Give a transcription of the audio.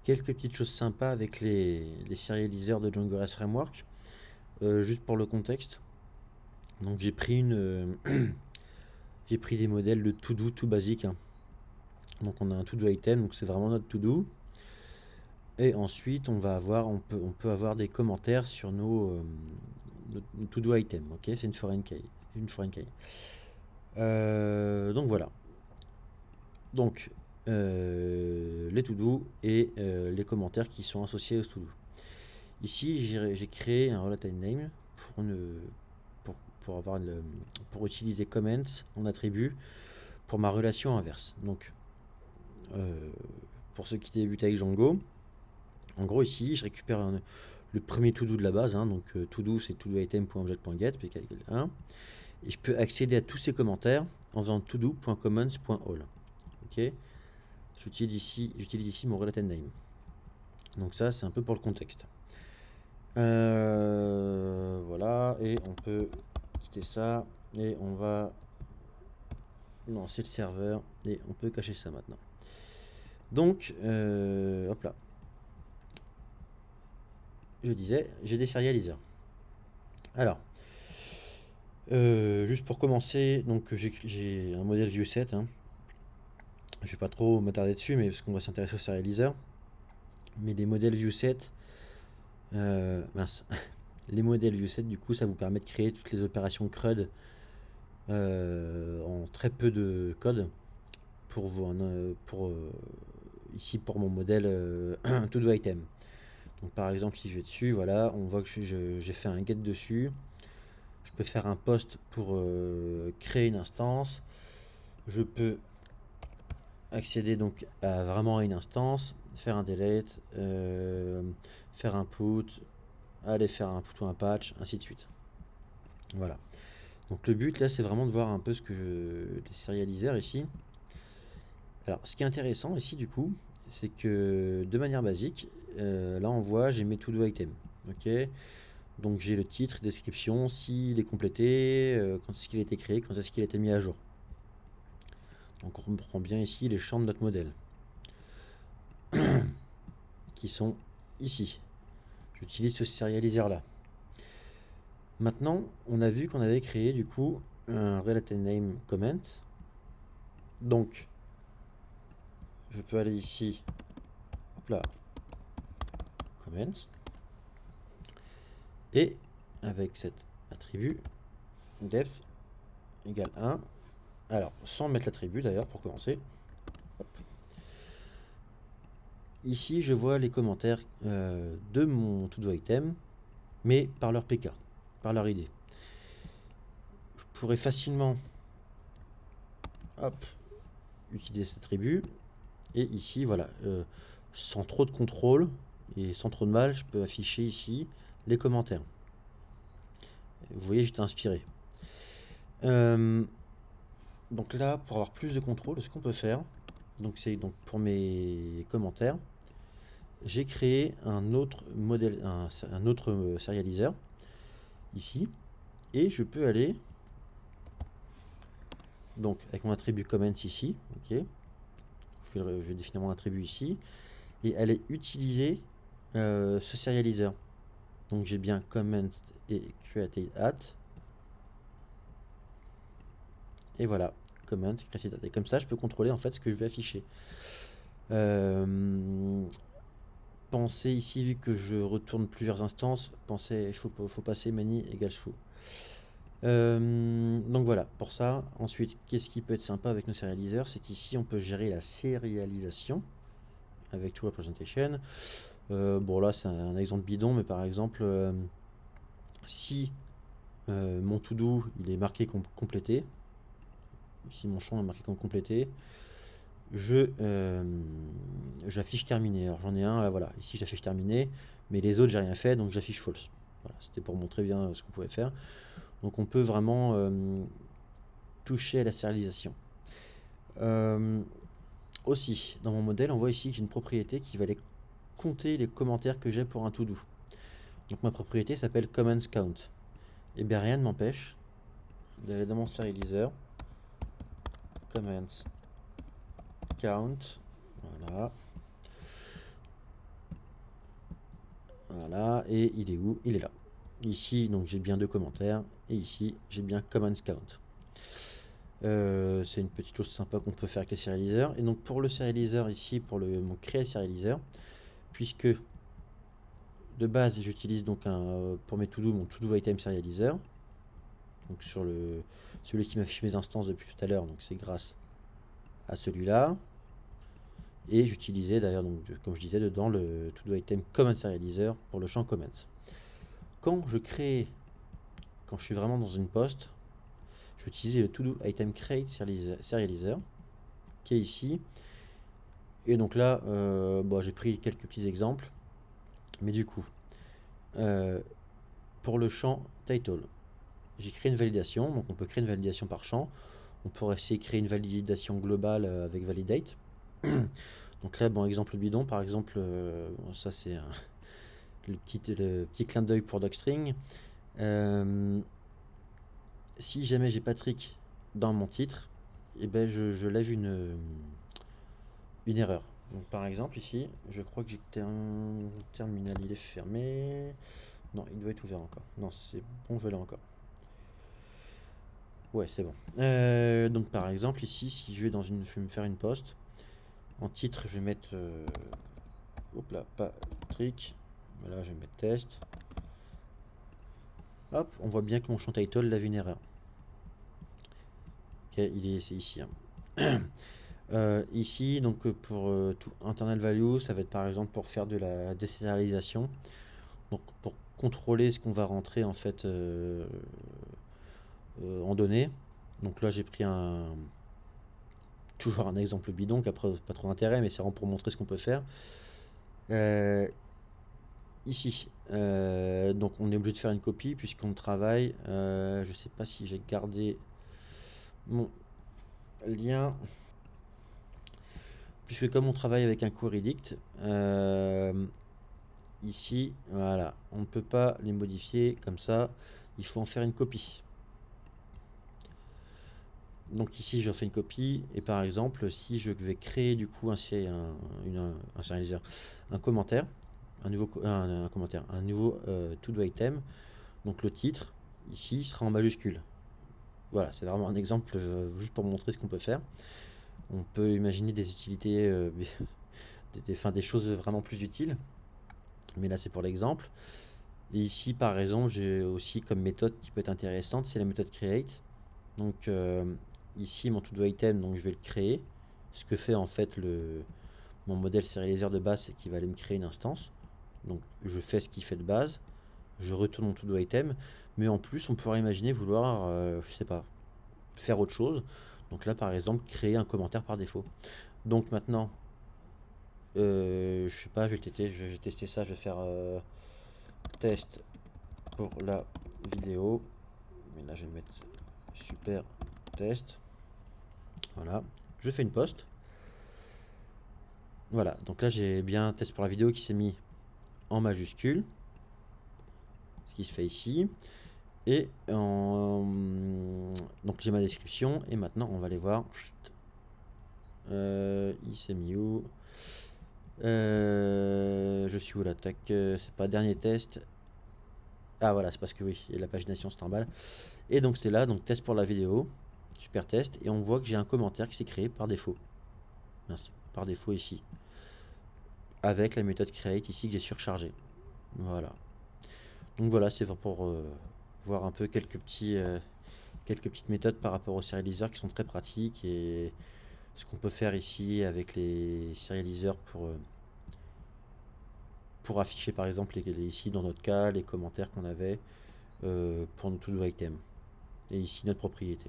quelques petites choses sympas avec les serialiseurs de Django REST Framework. Juste pour le contexte. Donc j'ai pris j'ai pris des modèles de to-do tout basique, hein. Donc on a un to-do item, donc c'est vraiment notre to-do. Et ensuite on peut avoir des commentaires sur nos to-do items. Ok, c'est une foreign key. Donc voilà. Donc les to-do et les commentaires qui sont associés aux to-do. Ici j'ai créé un related name pour utiliser comments en attribut pour ma relation inverse. Donc pour ceux qui débutent avec Django, en gros ici je récupère le premier to-do de la base, hein, donc to-do c'est to-do-item.object.get pk égale 1, et je peux accéder à tous ces commentaires en faisant to-do.comments.all. Ok, j'utilise ici mon related name. Donc ça c'est un peu pour le contexte. Voilà, et on peut quitter ça et on va lancer le serveur et on peut cacher ça maintenant. Donc hop là, je disais j'ai des serialiseurs. Alors juste pour commencer, donc j'ai un modèle Vue7, hein. Je vais pas trop m'attarder dessus, mais parce qu'on va s'intéresser au serialiseur. Mais les modèles Vue7, mince, les modèles Vue7 du coup ça vous permet de créer toutes les opérations CRUD en très peu de code pour ici pour mon modèle to-do item. Donc par exemple si je vais dessus, voilà, on voit que j'ai fait un get dessus. Je peux faire un post pour créer une instance. Je peux accéder donc à vraiment une instance, faire un delete, faire un put, aller faire un put ou un patch, ainsi de suite. Voilà. Donc le but là c'est vraiment de voir un peu ce que les serialiseurs ici. Alors ce qui est intéressant ici du coup, c'est que de manière basique, là on voit j'ai mes to-do items. Ok. Donc j'ai le titre, description, s'il est complété, quand est-ce qu'il a été créé, quand est-ce qu'il a été mis à jour. Donc on reprend bien ici les champs de notre modèle qui sont ici. J'utilise ce serialiseur là. Maintenant, on a vu qu'on avait créé du coup un related name comment. Donc, je peux aller ici, hop là, comments, et avec cet attribut depth égale 1. Alors, sans mettre l'attribut d'ailleurs pour commencer. Hop. Ici, je vois les commentaires de mon to-do item, mais par leur PK, par leur ID. Je pourrais facilement utiliser cet attribut. Et ici, voilà, sans trop de contrôle et sans trop de mal, je peux afficher ici les commentaires. Vous voyez, j'étais inspiré. Donc là, pour avoir plus de contrôle, ce qu'on peut faire, donc c'est donc pour mes commentaires, j'ai créé un autre modèle, un autre serialiseur ici, et je peux aller donc avec mon attribut comments ici, ok. Je vais définir mon attribut ici et aller utiliser ce serialiseur. Donc j'ai bien comment et created at. Et voilà, comment created at. Et comme ça, je peux contrôler en fait ce que je vais afficher. Pensez ici, vu que je retourne plusieurs instances, pensez, il faut passer many égale faux. Donc voilà, pour ça. Ensuite, qu'est-ce qui peut être sympa avec nos serialiseurs, c'est qu'ici on peut gérer la sérialisation avec toRepresentation. Bon là c'est un exemple bidon, mais par exemple si mon to-do il est marqué comme complété, ici mon champ est marqué comme complété, j'affiche terminé. Alors j'en ai un là, voilà, ici j'affiche terminé, mais les autres j'ai rien fait, donc j'affiche false. Voilà, c'était pour montrer bien ce qu'on pouvait faire. Donc on peut vraiment toucher à la sérialisation. Aussi, dans mon modèle, on voit ici que j'ai une propriété qui va aller compter les commentaires que j'ai pour un to-do. Donc ma propriété s'appelle comments count. Et bien rien ne m'empêche d'aller dans mon serializer, comments count, voilà, Voilà, et il est où? Il est là. Ici, donc j'ai bien 2 commentaires, et ici, j'ai bien Comments Count. C'est une petite chose sympa qu'on peut faire avec les serialiseurs. Et donc pour le serializer ici, pour mon create serializer, puisque de base j'utilise donc pour mes to-do, mon to-do item serializer, donc sur celui qui m'affiche mes instances depuis tout à l'heure, donc c'est grâce à celui-là. Et j'utilisais d'ailleurs, donc comme je disais, dedans le to-do item comment serializer pour le champ comments. Quand je suis vraiment dans une poste, je vais utiliser le to-do item create serializer qui est ici. Et donc là, j'ai pris quelques petits exemples. Mais du coup, pour le champ title, j'ai créé une validation. Donc on peut créer une validation par champ. On pourrait essayer de créer une validation globale avec validate. Donc là, exemple bidon, par exemple, ça c'est le petit clin d'œil pour docstring. Si jamais j'ai Patrick dans mon titre, et ben je lève une erreur. Donc par exemple ici, je crois que j'ai un terminal, il est fermé. Non, il doit être ouvert encore. Non, c'est bon, je l'ai encore. Ouais, c'est bon. Donc par exemple ici, si je vais je vais me faire une poste. En titre, je vais mettre hop là, Patrick. Voilà, je vais mettre test. Hop, on voit bien que mon champ title lève une erreur. Ok, c'est ici. Hein. Ici, donc pour tout internal value, ça va être par exemple pour faire de la désérialisation. Donc pour contrôler ce qu'on va rentrer en fait en données. Donc là j'ai pris toujours un exemple bidon qui n'a pas trop d'intérêt, mais c'est vraiment pour montrer ce qu'on peut faire. Ici, donc on est obligé de faire une copie puisqu'on travaille. Je sais pas si j'ai gardé mon lien. Puisque comme on travaille avec un query dict, ici, voilà, on ne peut pas les modifier comme ça. Il faut en faire une copie. Donc ici, je fais une copie. Et par exemple, si je vais créer du coup un commentaire, un nouveau to-do item, donc le titre, ici, sera en majuscule. Voilà, c'est vraiment un exemple juste pour montrer ce qu'on peut faire. On peut imaginer des utilités, des choses vraiment plus utiles. Mais là, c'est pour l'exemple. Et ici, par exemple, j'ai aussi comme méthode qui peut être intéressante, c'est la méthode create. Donc ici, mon to-do item, donc je vais le créer. Ce que fait en fait mon modèle serializer de base, c'est qu'il va aller me créer une instance. Donc je fais ce qu'il fait de base. Je retourne mon to-do item. Mais en plus, on pourrait imaginer vouloir, je sais pas, faire autre chose. Donc là, par exemple, créer un commentaire par défaut. Donc maintenant, je sais pas, je vais tester ça. Je vais faire test pour la vidéo. Mais là, je vais mettre super test. Voilà, je fais une post. Voilà, donc là, j'ai bien test pour la vidéo qui s'est mis en majuscule. Ce qui se fait ici. Et donc j'ai ma description et maintenant on va aller voir. Il s'est mis où? Je suis où l'attaque? C'est pas dernier test. Ah voilà, c'est parce que oui, et la pagination c'est en balle. Et donc c'est là, donc test pour la vidéo, super test, et on voit que j'ai un commentaire qui s'est créé par défaut. Merci, par défaut ici. Avec la méthode create ici que j'ai surchargée. Voilà. Donc voilà, c'est pour voir un peu quelques petites méthodes par rapport aux serialiseurs qui sont très pratiques et ce qu'on peut faire ici avec les serialiseurs pour afficher par exemple ici dans notre cas les commentaires qu'on avait pour nos to-do items et ici notre propriété.